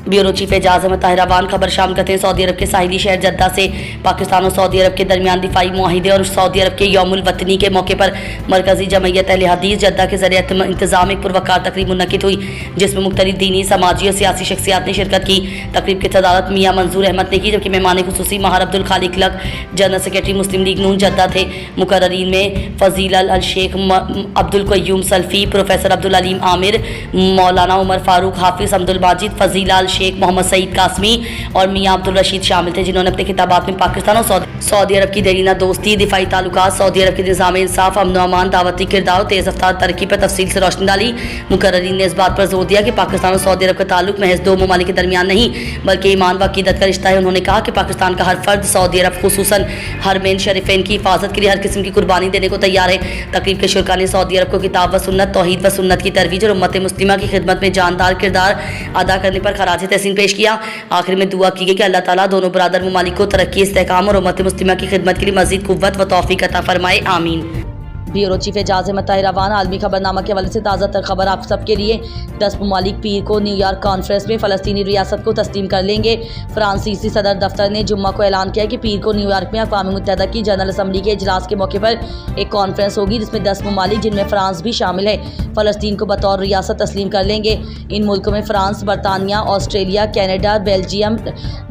Bureau chief Ejaz Ahmad Tahir Awan खबर शाम करते हैं। सऊदी अरब के साहिली शहर जद्दा से पाकिस्तान और सऊदी अरब के दरमियान दिफाई मुआहिदे और सऊदी अरब के यौमुल वतनी के मौके पर मरकजी जमयत अहले हदीस जद्दा के ज़रिए इंतजाम एक पुरवकार तकरीब मुनक्किद हुई, जिसमें मुख्तलिफ दीनी, समाजी और सियासी शख्सियात ने शिरकत की। तकरीब की सदारत मियाँ मंजूर अहमद ने की, जबकि मेहमान खुसूसी महार अब्दुल खालिक लक general secretary Muslim League Noon Jeddah थे। मुकर्ररीन में फजील अल शेख अब्दुल क़य्यूम सल्फी, प्रोफेसर अब्दुल अलीम आमिर, मौलाना उमर फारूक, हाफिज़ अब्दुल माजिद, फजील अल शेख मोहम्मद सईद कासमी और मियाँ अब्दुल रशीद शामिल थे, जिन्होंने अपने खिताबात में पाकिस्तान और सऊदी अरब की देरीना दोस्ती, दिफाई ताल्लुकात, सऊदी अरब के निज़ाम इंसाफ, अमन अमान, दावती किरदार और तेज़ रफ्तार तरक्की पर तफसील से रोशनी डाली। मुकर्ररीन ने इस बात पर जोर दिया कि पाकिस्तान और सऊदी अरब का ताल्लुक महज दो ममालिक के दरमियान नहीं बल्कि ईमान व अकीदत का रिश्ता है। उन्होंने कहा कि पाकिस्तान का हर फर्द सऊदी अरब खुसूसन हरमैन शरीफैन की हिफाजत के लिए हर किस्म की कुर्बानी देने को तैयार है। तकरीब के शुरका ने सऊदी अरब को किताब व सुन्नत, तौहीद व सुन्नत की तरवीज और उम्मत मुस्लिमा की खिदमत में जानदार किरदार अदा करने पर खराज तहसीन पेश किया। आखिर में दुआ की गई कि अल्लाह ताला दोनों बरादर ममालिक को तरक्की, इस्तेहकाम और उम्मत मुस्लिमा की खिदमत के लिए मज़ीद कुव्वत व तौफीक अता फरमाए, आमीन। ब्यूरो चीफ एजाज अहमद ताहिर अवान आलमी खबरनामा के हवाले से ताज़ा तर खबर आप सबके लिए। 10 ममालिक पीर को न्यूयॉर्क कॉन्फ्रेंस में फ़लस्तीनी रियासत को तस्लीम कर लेंगे। फ्रांसीसी सदर दफ्तर ने जुम्मा को ऐलान किया कि पीर को न्यूयॉर्क में अक़वाम मुत्तहिदा की जनरल असम्बली के इजलास के मौके पर एक कॉन्फ्रेंस होगी, जिसमें 10 ममालिक जिनमें फ़्रांस भी शामिल है फ़लस्तीन को बतौर रियासत तस्लीम कर लेंगे। इन मुल्कों में फ़्रांस, बरतानिया, ऑस्ट्रेलिया, कैनेडा, बेल्जियम,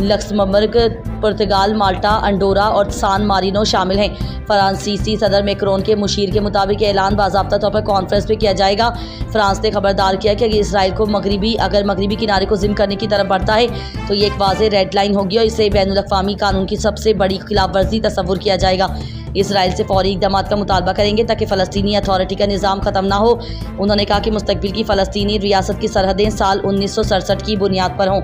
लक्समबर्ग, पुर्तगाल, माल्टा, अंडोरा और सान मारिनो शामिल हैं। फ्रांसीसी सदर मैक्रोन के मुशीर के मुताबिक ऐलान बाज़ाब्ता तौर पर कॉन्फ्रेंस में किया जाएगा। फ्रांस ने खबरदार किया कि अगर इसराइल को मगरबी किनारे को ज़िम करने की तरफ बढ़ता है तो ये एक वाज़ेह रेड लाइन होगी और इसे बैनुल अक़वामी कानून की सबसे बड़ी खिलाफ वर्जी तस्वुर किया जाएगा। इसराइल से फौरी इक़दामात का मुतालबा करेंगे ताकि फ़लस्तीनी अथॉरिटी का निज़ाम ख़त्म ना हो। उन्होंने कहा कि मुस्तक़बिल की फ़लस्तीनी रियासत की सरहदें साल 1967 की बुनियाद पर हों।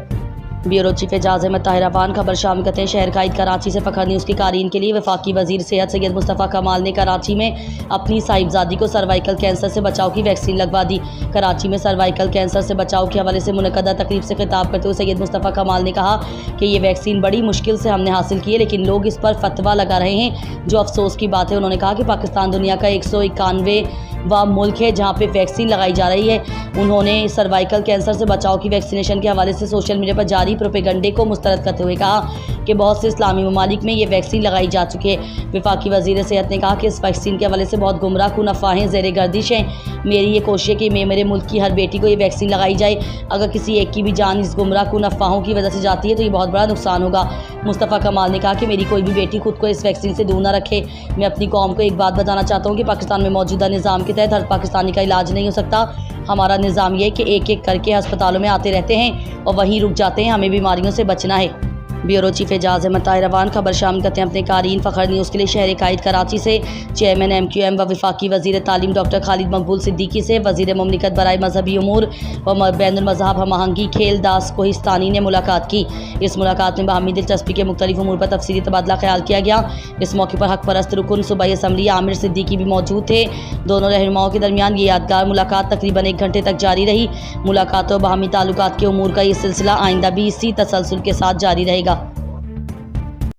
ब्यूरो चीफ एजाज अहमद ताहिर अवान खबर शामिल करते हैं। शहर कायद कराची से फ़खर न्यूज़ की कारीन के लिए वफाकी वज़ीर सेहत सैयद मुस्तफ़ा कमाल ने कराची में अपनी साहिबजादी को सर्वाइकल कैंसर से बचाव की वैक्सीन लगवा दी। कराची में सर्वाइकल कैंसर से बचाव के हवाले से मुनक़दा तकरीब से खिताब करते हुए सैयद मुस्तफ़ा कमाल ने कहा कि ये वैक्सीन बड़ी मुश्किल से हमने हासिल की है, लेकिन लोग इस पर फतवा लगा रहे हैं, जो अफसोस की बात है। उन्होंने कहा कि पाकिस्तान दुनिया का 191वां मुल्क है जहाँ पे वैक्सीन लगाई जा रही है। उन्होंने सर्वाइकल कैंसर से बचाव की वैक्सीनेशन के हवाले से सोशल मीडिया पर जारी प्रोपेगंडे को मुस्तरद करते हुए कहा कि बहुत से इस्लामी ममालिक में ये वैक्सीन लगाई जा चुकी है। वफाकी वज़ीर सेहत ने कहा कि इस वैक्सीन के हवाले से बहुत गुमराह कुन अफवाहें ज़ेर गर्दिश हैं। मेरी ये कोशिश है कि मेरे मुल्क की हर बेटी को ये वैक्सीन लगाई जाए। अगर किसी एक की भी जान इस गुमराह कुन अफवाहों की वजह से जाती है तो ये बहुत बड़ा नुकसान होगा। मुस्तफ़ा कमाल ने कहा कि मेरी कोई भी बेटी खुद को इस वैक्सीन से दूर न रखे। मैं अपनी कौम को एक बात बताना चाहता हूँ कि पाकिस्तान में मौजूदा निज़ाम के तहत हर पाकिस्तानी का इलाज नहीं हो सकता। हमारा निज़ाम ये है कि एक एक करके अस्पतालों में आते रहते हैं और वहीं रुक जाते हैं। हमें बीमारियों से बचना है। ब्यूरो चीफ एजाज अहमद ताहिर अवान खबर शामिल करते हैं अपने कारीन फ़खर न्यूज़ के लिए। शहर कायद कराची से चेयरमैन MQM व वफाकी वज़ीर तालीम डॉक्टर खालिद मकबूल सिद्दीकी से वज़ीर मुमलिकत बराए मजहबी उमूर व बैनुल मज़हब हमआहंगी खेल दास कोहिस्तानी ने मुलाकात की। इस मुलाकात में बाहमी दिलचस्पी के मुख्तलिफ उमूर पर तफसीली तबादला ख्याल किया गया। इस मौके पर हक परस्त रुकन सूबाई असम्बली आमिर सिद्दीकी भी मौजूद थे। दोनों रहनुमाओं के दरमियान ये यादगार मुलाकात तकरीबन 1 घंटे तक जारी रही। मुलाकातों बाहमी ताल्लुकात के उमूर का ये सिलसिला आइंदा भी इसी तसलसल के साथ जारी रहेगा।